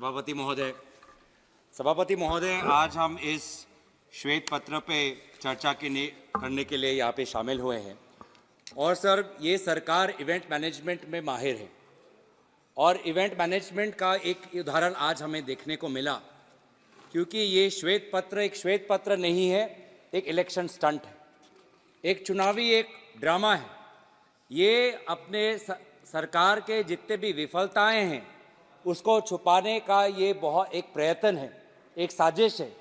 सभापति महोदय, आज हम इस श्वेत पत्र पे चर्चा करने के लिए यहाँ पे शामिल हुए हैं। और सर, ये सरकार इवेंट मैनेजमेंट में माहिर है और इवेंट मैनेजमेंट का एक उदाहरण आज हमें देखने को मिला, क्योंकि ये श्वेत पत्र एक श्वेत पत्र नहीं है, एक इलेक्शन स्टंट है, एक चुनावी एक ड्रामा है। ये अपने सरकार के जितने भी विफलताएं हैं उसको छुपाने का ये बहुत एक प्रयत्न है, एक साजिश है।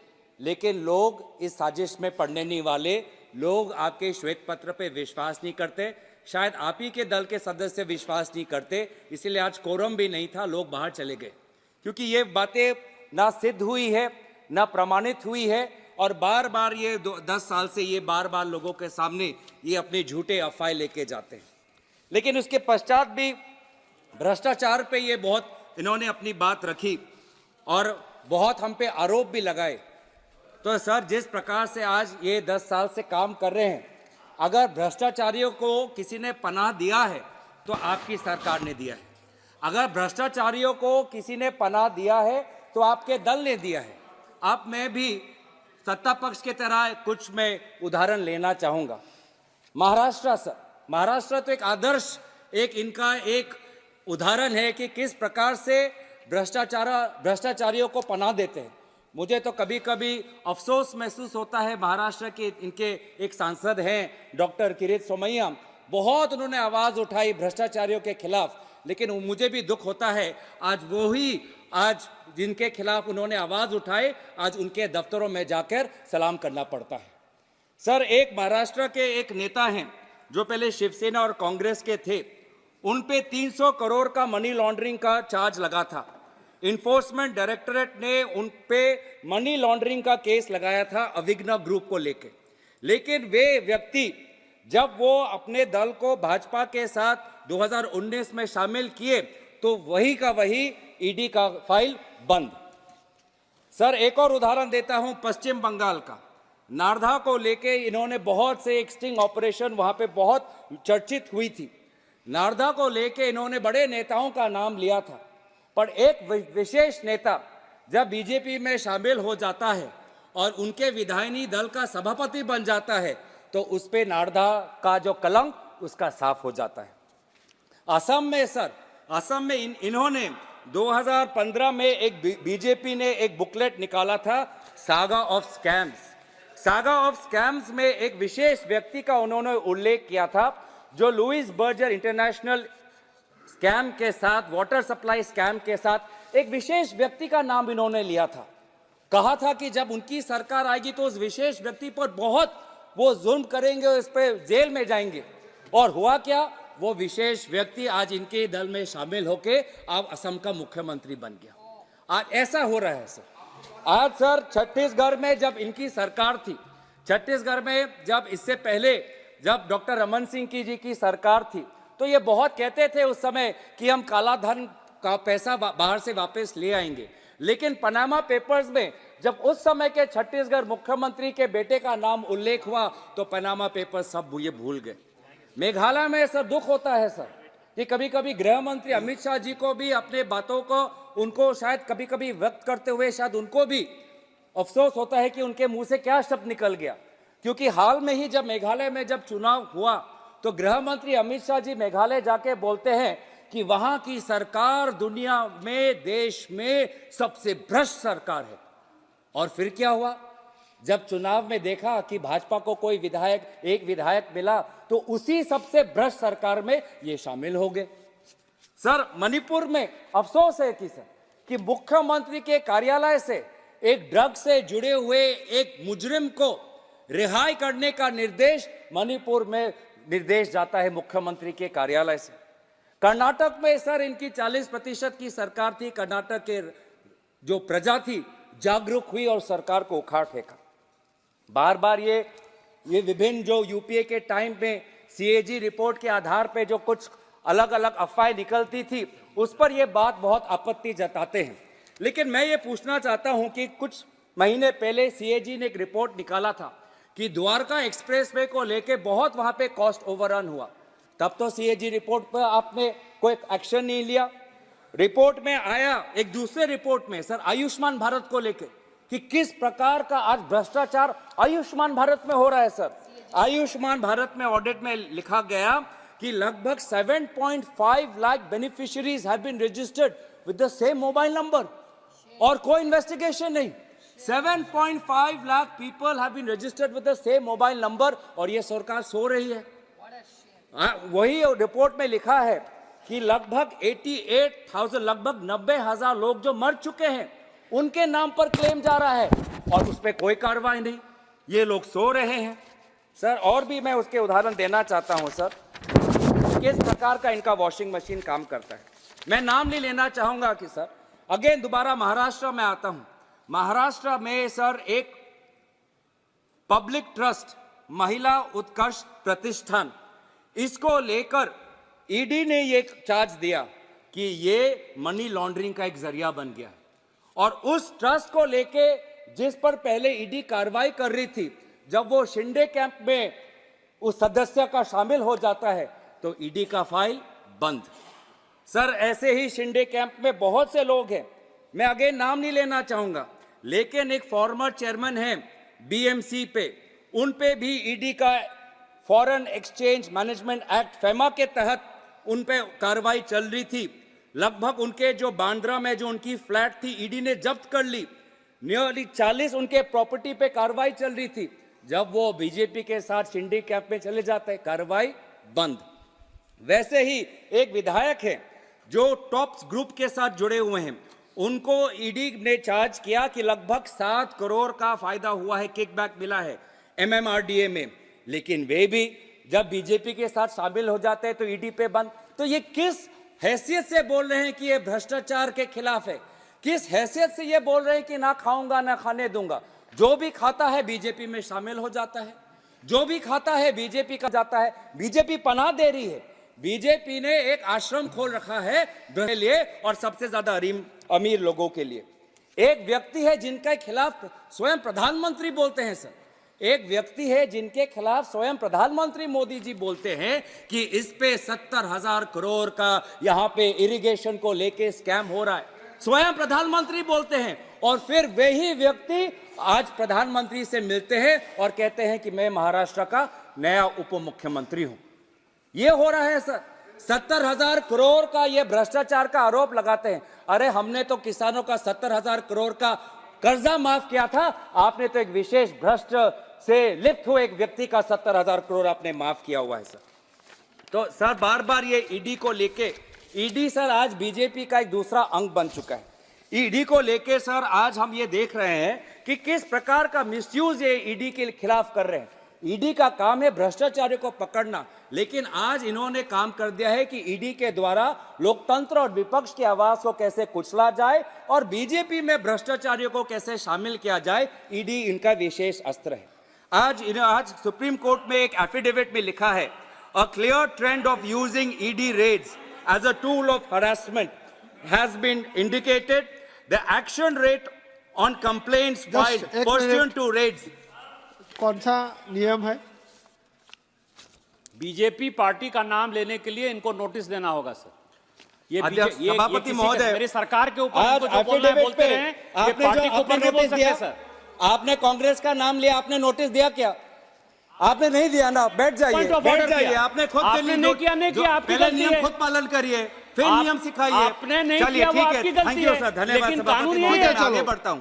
लेकिन लोग इस साजिश में पड़ने नहीं वाले। लोग आपके श्वेत पत्र पे विश्वास नहीं करते, शायद आप ही के दल के सदस्य विश्वास नहीं करते, इसीलिए आज कोरम भी नहीं था, लोग बाहर चले गए, क्योंकि ये बातें ना सिद्ध हुई है ना प्रमाणित हुई है। और बार बार ये 10 साल से ये बार बार लोगों के सामने ये अपने झूठे अफवाह लेके जाते हैं। लेकिन उसके पश्चात भी भ्रष्टाचार पे ये बहुत इन्होंने अपनी बात रखी और बहुत हम पे आरोप भी लगाए। तो सर, जिस प्रकार से आज ये 10 साल से काम कर रहे हैं, अगर भ्रष्टाचारियों को किसी ने पनाह दिया है तो आपकी सरकार ने दिया है। अगर भ्रष्टाचारियों को किसी ने पनाह दिया है तो आपके दल ने दिया है। अब मैं भी सत्ता पक्ष की तरह कुछ मैं उदाहरण लेना चाहूँगा। महाराष्ट्र, सर, महाराष्ट्र तो एक आदर्श, एक इनका एक उदाहरण है कि किस प्रकार से भ्रष्टाचारियों को पनाह देते हैं। मुझे तो कभी कभी अफसोस महसूस होता है, महाराष्ट्र के इनके एक सांसद हैं डॉक्टर किरीट सोमैया, बहुत उन्होंने आवाज़ उठाई भ्रष्टाचारियों के खिलाफ, लेकिन मुझे भी दुख होता है आज जिनके खिलाफ उन्होंने आवाज़ उठाई, आज उनके दफ्तरों में जाकर सलाम करना पड़ता है। सर, एक महाराष्ट्र के एक नेता हैं जो पहले शिवसेना और कांग्रेस के थे, उन पे 300 करोड़ का मनी लॉन्ड्रिंग का चार्ज लगा था। इन्फोर्समेंट डायरेक्टरेट ने उन पे मनी लॉन्ड्रिंग का केस लगाया था अविग्न ग्रुप को लेके। लेकिन वे व्यक्ति जब वो अपने दल को भाजपा के साथ 2019 में शामिल किए तो वही का वही ईडी का फाइल बंद। सर, एक और उदाहरण देता हूं पश्चिम बंगाल का। नारधा को लेके इन्होंने बहुत से एक स्टिंग ऑपरेशन वहां पे बहुत चर्चित हुई थी। नारधा को लेके इन्होंने बड़े नेताओं का नाम लिया था, पर एक विशेष नेता जब बीजेपी में शामिल हो जाता है और उनके विधायिनी दल का सभापति बन जाता है तो उस पे नारधा का जो कलंक उसका साफ हो जाता है। असम में, सर, असम में इन्होंने 2015 में एक बीजेपी ने एक बुकलेट निकाला था, saga of scams. Saga of scams में एक विशेष व्यक्ति का उन्होंने उल्लेख किया था जो लुइस बर्जर इंटरनेशनल स्कैम के साथ, वाटर सप्लाई स्कैम के साथ एक विशेष व्यक्ति का नाम इन्होंने लिया था। कहा था कि जब उनकी सरकार आएगी तो उस विशेष व्यक्ति पर बहुत वो जुल्म करेंगे, उस पर जेल में जाएंगे। और हुआ क्या, वो विशेष व्यक्ति आज इनके दल में शामिल होके अब असम का मुख्यमंत्री बन गया। आज ऐसा हो रहा है सर। आज सर, छत्तीसगढ़ में जब इनकी सरकार थी, छत्तीसगढ़ में जब इससे पहले जब डॉक्टर रमन सिंह जी की सरकार थी, तो ये बहुत कहते थे उस समय कि हम काला धन का पैसा बाहर से वापस ले आएंगे। लेकिन पनामा पेपर्स में जब उस समय के छत्तीसगढ़ मुख्यमंत्री के बेटे का नाम उल्लेख हुआ तो पनामा पेपर्स सब ये भूल गए। मेघालय में सर दुख होता है सर कि कभी कभी गृह मंत्री अमित शाह जी को भी अपने बातों को उनको शायद कभी कभी व्यक्त करते हुए शायद उनको भी अफसोस होता है कि उनके मुंह से क्या शब्द निकल गया। क्योंकि हाल में ही जब मेघालय में जब चुनाव हुआ तो गृह मंत्री अमित शाह जी मेघालय जाके बोलते हैं कि वहां की सरकार दुनिया में, देश में सबसे भ्रष्ट सरकार है। और फिर क्या हुआ, जब चुनाव में देखा कि भाजपा को कोई एक विधायक मिला तो उसी सबसे भ्रष्ट सरकार में ये शामिल हो गए। सर, मणिपुर में अफसोस है कि मुख्यमंत्री के कार्यालय से एक ड्रग से जुड़े हुए एक मुजरिम को रिहाई करने का निर्देश मणिपुर में निर्देश जाता है मुख्यमंत्री के कार्यालय से। कर्नाटक में सर इनकी 40% की सरकार थी। कर्नाटक के जो प्रजा थी जागरूक हुई और सरकार को उखाड़ फेंका। बार बार ये विभिन्न जो यूपीए के टाइम में सीएजी रिपोर्ट के आधार पे जो कुछ अलग अलग अफवाहें निकलती थी उस पर ये बात बहुत आपत्ति जताते हैं। लेकिन मैं ये पूछना चाहता हूं कि कुछ महीने पहले सीएजी ने एक रिपोर्ट निकाला था कि द्वारका एक्सप्रेसवे को लेके बहुत वहां पे कॉस्ट ओवररन हुआ। तब तो सीएजी रिपोर्ट पर आपने कोई एक्शन नहीं लिया। रिपोर्ट में आया, एक दूसरे रिपोर्ट में सर आयुष्मान भारत को लेकर कि किस प्रकार का आज भ्रष्टाचार आयुष्मान भारत में हो रहा है। सर आयुष्मान भारत में ऑडिट में लिखा गया कि लगभग 7.5 lakh beneficiaries have been registered with the same mobile number और कोई इन्वेस्टिगेशन नहीं। 7.5 lakh people have been registered with the same mobile number और ये सरकार सो रही है। वही रिपोर्ट में लिखा है कि लगभग 88,000 लगभग 90,000 लोग जो मर चुके हैं उनके नाम पर क्लेम जा रहा है और उस पर कोई कार्रवाई नहीं। ये लोग सो रहे हैं। सर और भी मैं उसके उदाहरण देना चाहता हूं सर, किस प्रकार का इनका वॉशिंग मशीन काम करता है। मैं नाम नहीं लेना चाहूंगा कि सर अगेन दोबारा महाराष्ट्र में आता हूं। महाराष्ट्र में सर एक पब्लिक ट्रस्ट महिला उत्कर्ष प्रतिष्ठान, इसको लेकर ईडी ने ये चार्ज दिया कि ये मनी लॉन्ड्रिंग का एक जरिया बन गया और उस ट्रस्ट को लेके जिस पर पहले ईडी कार्रवाई कर रही थी, जब वो शिंदे कैंप में उस सदस्य का शामिल हो जाता है तो ईडी का फाइल बंद। सर ऐसे ही शिंदे कैंप में बहुत से लोग हैं, मैं अगेन नाम नहीं लेना चाहूंगा, लेकिन एक फॉर्मर चेयरमैन है बीएमसी पे, उन पे भी ईडी का foreign exchange management act FEMA के तहत उन पे कार्रवाई चल रही थी। लगभग उनके जो बांद्रा में जो उनकी फ्लैट थी ईडी ने जब्त कर ली। नियरली 40 उनके प्रॉपर्टी पे कार्रवाई चल रही थी। जब वो बीजेपी के साथ शिंदे कैंप में चले जाते हैं कार्रवाई बंद। वैसे ही एक विधायक है जो टॉप्स ग्रुप के साथ जुड़े हुए हैं, उनको ईडी ने चार्ज किया कि लगभग 7 करोड़ का फायदा हुआ है, किकबैक मिला है एमएमआरडीए में, लेकिन वे भी जब बीजेपी के साथ शामिल हो जाते हैं तो ईडी पे बंद। तो ये किस हैसियत से बोल रहे हैं कि ये भ्रष्टाचार के खिलाफ है? किस हैसियत से ये बोल रहे हैं कि ना खाऊंगा ना खाने दूंगा? जो भी खाता है बीजेपी में शामिल हो जाता है, जो भी खाता है बीजेपी का जाता है। बीजेपी पनाह दे रही है। बीजेपी ने एक आश्रम खोल रखा है के लिए और सबसे ज्यादा अमीर लोगों के लिए। एक व्यक्ति है जिनके खिलाफ स्वयं प्रधानमंत्री बोलते हैं सर, एक व्यक्ति है जिनके खिलाफ स्वयं प्रधानमंत्री मोदी जी बोलते हैं कि इस पे 70,000 करोड़ का यहाँ पे इरिगेशन को लेके स्कैम हो रहा है। स्वयं प्रधानमंत्री बोलते हैं और फिर वही व्यक्ति आज प्रधानमंत्री से मिलते हैं और कहते हैं कि मैं महाराष्ट्र का नया उप मुख्यमंत्री हूं। ये हो रहा है सर। 70,000 करोड़ का ये भ्रष्टाचार का आरोप लगाते हैं। अरे हमने तो किसानों का 70,000 करोड़ का कर्जा माफ किया था, आपने तो एक विशेष भ्रष्ट से लिप्त हुए एक व्यक्ति का 70,000 करोड़ आपने माफ किया हुआ है सर। तो सर बार बार ये ईडी को लेके, ईडी सर आज बीजेपी का एक दूसरा अंग बन चुका है। ईडी को लेके सर आज हम ये देख रहे हैं कि किस प्रकार का मिसयूज ये ईडी के खिलाफ कर रहे हैं। ईडी का काम है भ्रष्टाचारियों को पकड़ना, लेकिन आज इन्होंने काम कर दिया है कि ईडी के द्वारा लोकतंत्र और विपक्ष की आवाज को कैसे कुचला जाए और बीजेपी में भ्रष्टाचारियों को कैसे शामिल किया जाए। ईडी इनका विशेष अस्त्र है। आज सुप्रीम कोर्ट में एक एफिडेविट में लिखा है, a clear trend of using ED raids as a tool of harassment has been indicated. The action rate on complaints filed pursuant to raids. कौन सा नियम है? बीजेपी पार्टी का नाम लेने के लिए इनको नोटिस देना होगा सर। ये सभापति महोदय, मेरी सरकार के ऊपर जो बोलना है बोलते रहे। ये पार्टी के ऊपर नहीं बोल सकते सर। आपने कांग्रेस का नाम लिया, आपने नोटिस दिया क्या? आपने नहीं दिया ना, बैठ जाइए, बैठ जाइए। आपने खुद नहीं किया, नहीं किया, आपकी गलती है। नियम खुद पालन करिए, फिर नियम सिखाइए। आपने नहीं किया, वो आपकी गलती है। सर, धन्यवाद सभापति महोदय। आगे बढ़ता हूं।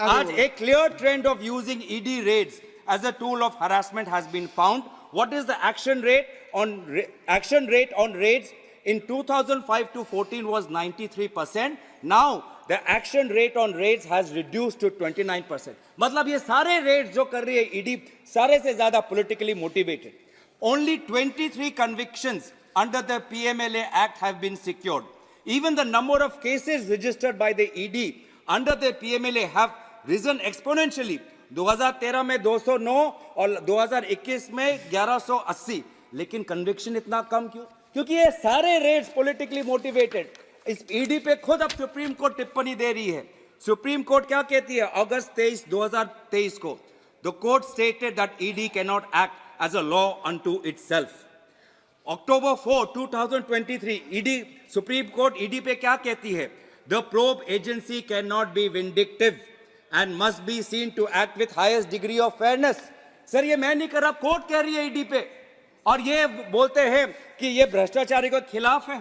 आज एक clear trend of using ED raids as a tool of harassment has been found. What is the action rate on raids in 2005 to 14 was 93%. Now the action rate on raids has reduced to 29%. मतलब ये सारे raids जो कर रही है ED सारे से ज्यादा politically motivated. Only 23 convictions under the PMLA Act have been secured. Even the number of cases registered by the ED under the PMLA have risen exponentially. 2013 में 209 और 2021 में 1180, लेकिन कन्विक्शन इतना कम क्यों? क्योंकि ये सारे रेड्स पॉलिटिकली मोटिवेटेड। इस ईडी पे खुद अब सुप्रीम कोर्ट टिप्पणी दे रही है। सुप्रीम कोर्ट क्या कहती है? अगस्त 23, 2023 को the court stated that ED can not act as a law unto itself. October 4, 2023, ED, Supreme Court ED पे क्या कहती है? The probe agency cannot be vindictive and must be seen to act with highest degree of fairness. Sir ये मैं नहीं कर रहा, court कह रही है ईडी पे, और ये बोलते हैं कि ये भ्रष्टाचारी के खिलाफ है।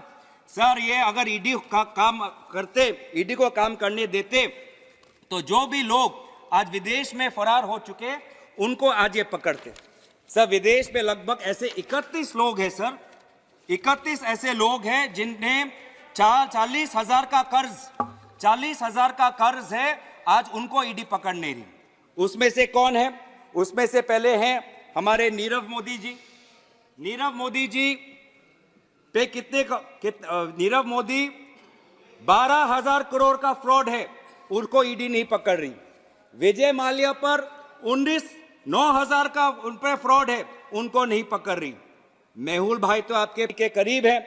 सर ये अगर ईडी का काम करते, ईडी को काम करने देते, तो जो भी लोग आज विदेश में फरार हो चुके उनको आज ये पकड़ते। सर विदेश में लगभग ऐसे 31 लोग हैं सर, 31 ऐसे लोग हैं जिन्हें 40,000 का कर्ज है, आज उनको ईडी पकड़ नहीं रही। उसमें से कौन है? उसमें से पहले हैं हमारे नीरव मोदी जी। नीरव मोदी जी पे नीरव मोदी 12,000 करोड़ का फ्रॉड है, उनको ईडी नहीं पकड़ रही। विजय माल्या पर 9,000 का उन पर फ्रॉड है, उनको नहीं पकड़ रही। मेहुल भाई तो आपके के करीब है,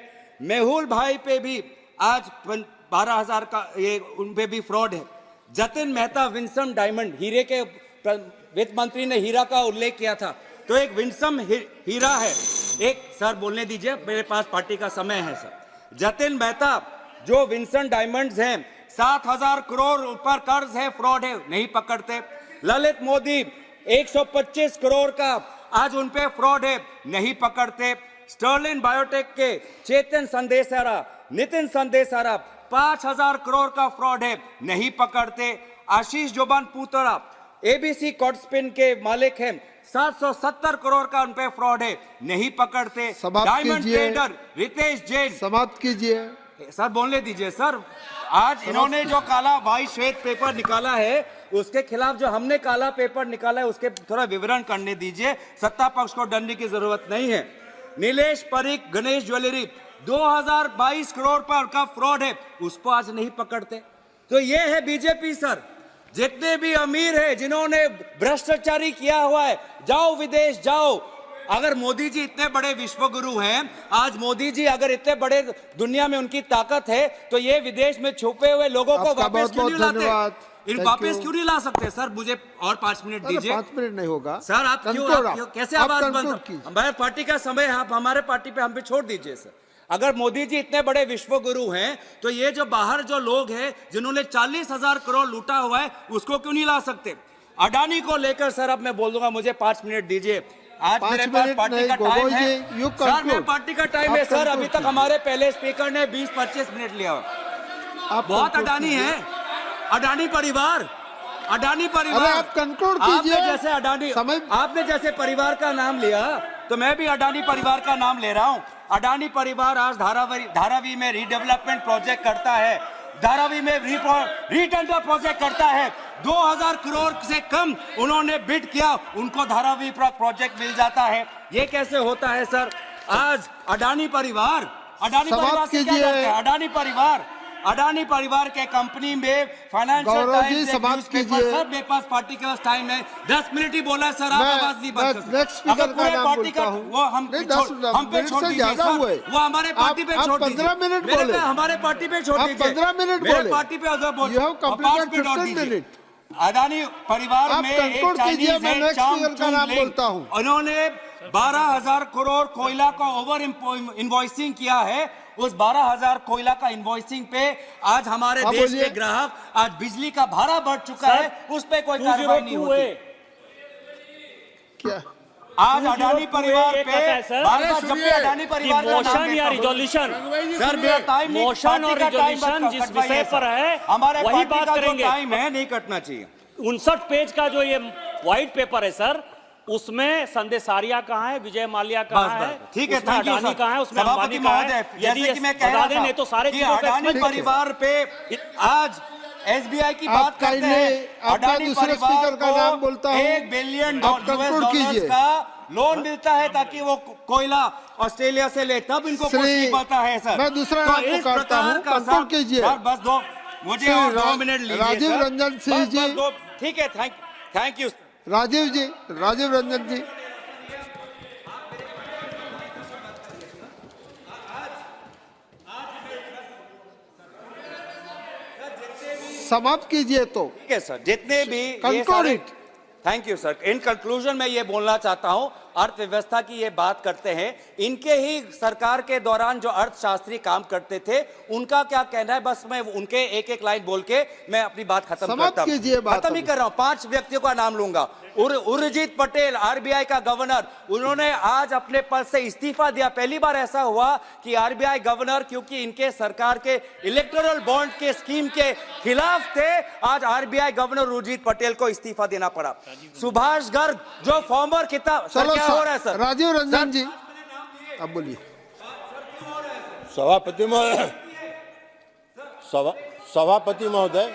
मेहुल भाई पे भी आज 12,000 का ये उन पे भी फ्रॉड है। जतिन मेहता विंसम डायमंड, हीरे के वित्त मंत्री ने हीरा का उल्लेख किया था, तो एक विंसम हीरा है। एक सर बोलने दीजिए, मेरे पास पार्टी का समय है सर। जतिन मेहता जो विंसन डायमंड्स हैं, 7,000 करोड़ ऊपर कर्ज है, फ्रॉड है, नहीं पकड़ते। ललित मोदी 125 करोड़ का आज उन पे फ्रॉड है, नहीं पकड़ते। स्टर्लिन बायोटेक के चेतन संदेशारा, नितिन संदेशारा 5,000 करोड़ का फ्रॉड है, नहीं पकड़ते। आशीष जोबान पूतरा एबीसी कॉर्डस्पिन के मालिक हैं, 770 करोड़ का उन पे फ्रॉड है, नहीं पकड़ते। डायमंड ट्रेडर रितेश जैन, समाप्त कीजिए सर, बोलने दीजिए सर। आज इन्होंने जो काला वाइट श्वेत पेपर निकाला है, उसके खिलाफ जो हमने काला पेपर निकाला है, उसके थोड़ा विवरण करने दीजिए। सत्ता पक्ष को डरने की जरूरत नहीं है। नीलेश परीख गणेश ज्वेलरी 2022 करोड़ पर का फ्रॉड है, उसको आज नहीं पकड़ते। तो ये है बीजेपी सर। जितने भी अमीर है जिन्होंने भ्रष्टाचारी किया हुआ है, जाओ विदेश जाओ। अगर मोदी जी इतने बड़े विश्वगुरु हैं, आज मोदी जी अगर इतने बड़े दुनिया में उनकी ताकत है, तो ये विदेश में छुपे हुए लोगों को वापस क्यों नहीं लाते? इन वापस क्यों नहीं ला सकते? सर मुझे और 5 मिनट दीजिए। 5 मिनट नहीं होगा सर, आप क्यों कैसे आवाज बंद? हमारे पार्टी का समय है, आप हमारे पार्टी पे हम पे छोड़ दीजिए सर। अगर मोदी जी इतने बड़े विश्वगुरु हैं, तो ये जो बाहर जो लोग हैं जिन्होंने 40,000 करोड़ लूटा हुआ है, उसको क्यों नहीं ला सकते? अडानी को लेकर सर अब मैं बोल दूंगा, मुझे 5 मिनट दीजिए। आज मेरे पास पार्टी का टाइम है सर, मैं पार्टी का टाइम है सर। अभी तक हमारे पहले स्पीकर ने 20-25 मिनट लिया। बहुत अडानी है, अडानी परिवार, अडानी परिवार। आप कंक्लूड कीजिए। आपने जैसे अडानी, आपने जैसे परिवार का नाम लिया, तो मैं भी अडानी परिवार का नाम ले रहा हूं। अडानी परिवार आज धारावी में रीडेवलपमेंट प्रोजेक्ट करता है, धारावी में रीटेंडर प्रोजेक्ट करता है। 2,000 करोड़ से कम उन्होंने बिड किया, उनको धारावी प्रोजेक्ट मिल जाता है। ये कैसे होता है सर? आज अडानी परिवार से क्या करते हैं? अडानी परिवार के कंपनी में फाइनेंशियल टाइम्स सर, मेरे पास पार्टी के पास टाइम है, 10 मिनट ही बोला सर, आप आवाज नहीं बंद कर सकते। अगर पूरे पार्टी का वो हम पे छोड़ दीजिए सर, वो हमारे पार्टी पे छोड़ दीजिए। 15 मिनट बोले, हमारे पार्टी पे छोड़ दीजिए। 15 मिनट मेरे पार्टी पे बोल। अडानी परिवार में एक चाइनीज है, चांग, उन्होंने 12,000 करोड़ कोयला का ओवर इनवॉइसिंग किया है। उस 12,000 कोयला का इनवॉइसिंग पे आज हमारे देश के ग्राहक, आज बिजली का भाड़ा बढ़ चुका है, उस पे कोई कार्रवाई नहीं होती। क्या आज अडानी परिवार पे जब भी अडानी परिवार का मोशन या रिजोल्यूशन सर, मेरा टाइम नहीं, मोशन और रिजोल्यूशन जिस विषय पर है हमारे वही पार्टी बात का जो करेंगे। टाइम है, नहीं कटना चाहिए। 59 पेज का जो ये व्हाइट पेपर है सर, उसमें संदेशारिया कहाँ है, विजय माल्या कहाँ है, ठीक है, उसमें थैंक यू अडानी कहाँ है, उसमें अंबानी कहाँ है। जैसे कि मैं कह रहा था तो सारे कि अडानी परिवार पे आज एसबीआई की बात करते हैं। अडानी दूसरे स्पीकर का नाम बोलता हूं, $1 बिलियन का लोन मिलता है ताकि वो कोयला ऑस्ट्रेलिया से ले, तब इनको कुछ नहीं पता है सर। मैं दूसरा नाम पुकारता हूं, कंट्रोल कीजिए। बस दो, मुझे और 2 मिनट लीजिए। राजीव रंजन सिंह जी, ठीक है, थैंक यू। राजीव रंजन जी, समाप्त कीजिए। तो ठीक है सर, जितने भी conclude it. Thank you sir. In conclusion मैं ये बोलना चाहता हूं अर्थव्यवस्था की ये बात करते हैं, इनके ही सरकार के दौरान जो अर्थशास्त्री काम करते थे उनका क्या कहना है, बस मैं उनके एक एक लाइन बोल के मैं अपनी बात खत्म समाप्त करता कीजिए हूं। बात खत्म ही अभी। कर रहा हूं। 5 व्यक्तियों का नाम लूंगा। उर्जित पटेल, आरबीआई का गवर्नर, उन्होंने आज अपने पद से इस्तीफा दिया। पहली बार ऐसा हुआ कि आरबीआई गवर्नर, क्योंकि इनके सरकार के इलेक्टोरल बॉन्ड के स्कीम के खिलाफ थे, आज आरबीआई गवर्नर उर्जित पटेल को इस्तीफा देना पड़ा। सुभाष गर्ग जो फॉर्मर किताब, चलो क्या हो रहा है सर? राजीव रंजन जी अब बोलिए। सभापति महोदय